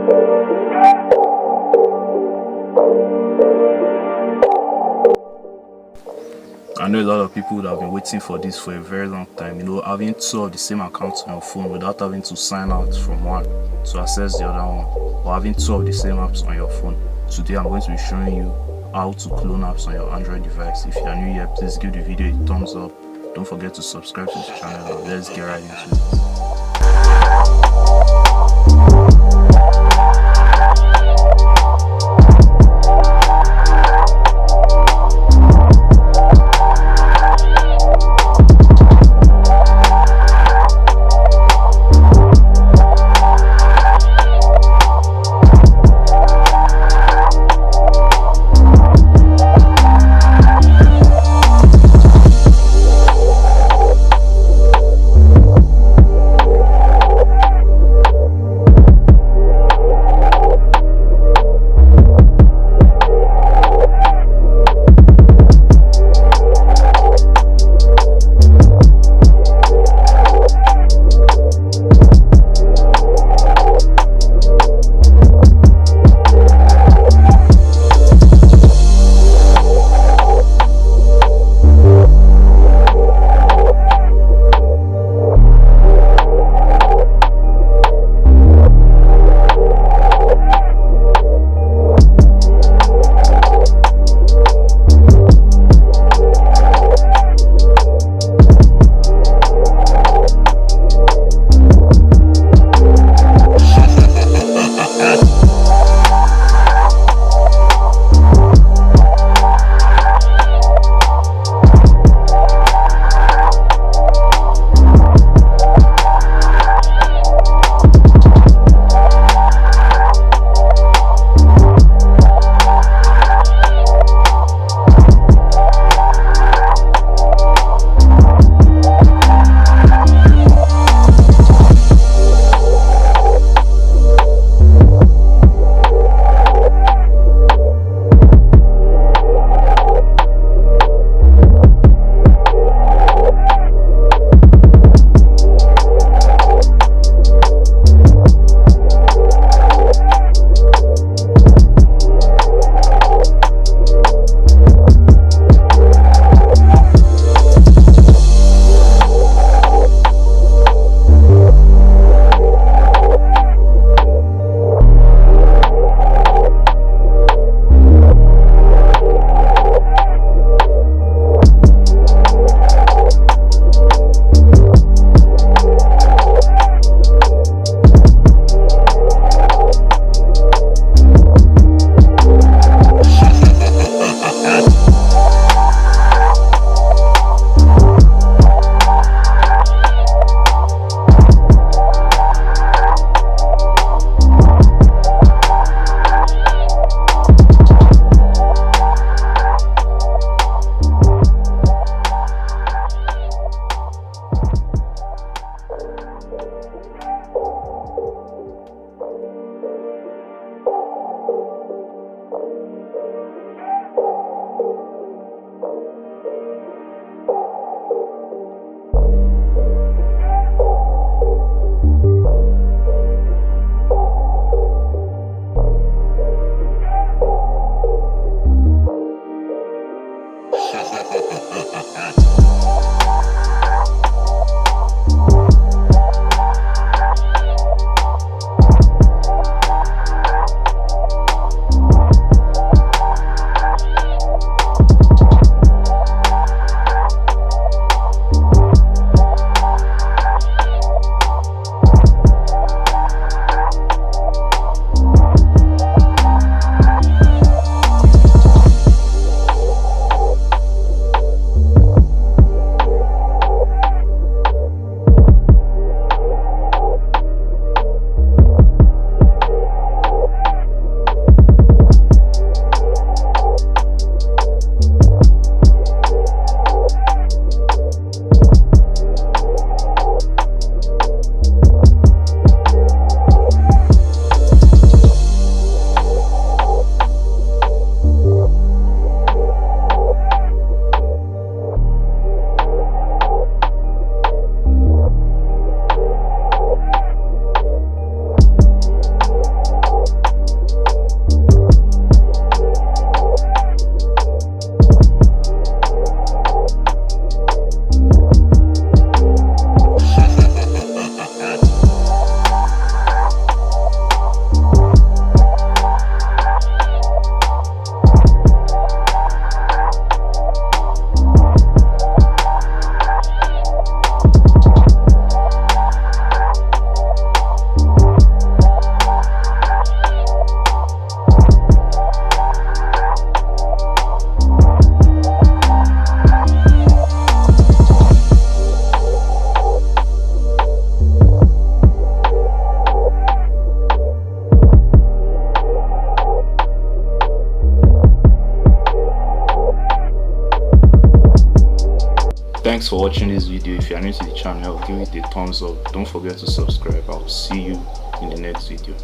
I know a lot of people that have been waiting for this for a very long time. Having two of the same accounts on your phone without having to sign out from one to access the other one, or having two of the same apps on your phone. Today I'm going to be showing you how to clone apps on your Android device. If you are new here, please give the video a thumbs up. Don't forget to subscribe to the channel, and let's get right into it. for watching this video. If you are new to the channel, give it a thumbs up. Don't forget to subscribe. I'll see you in the next video.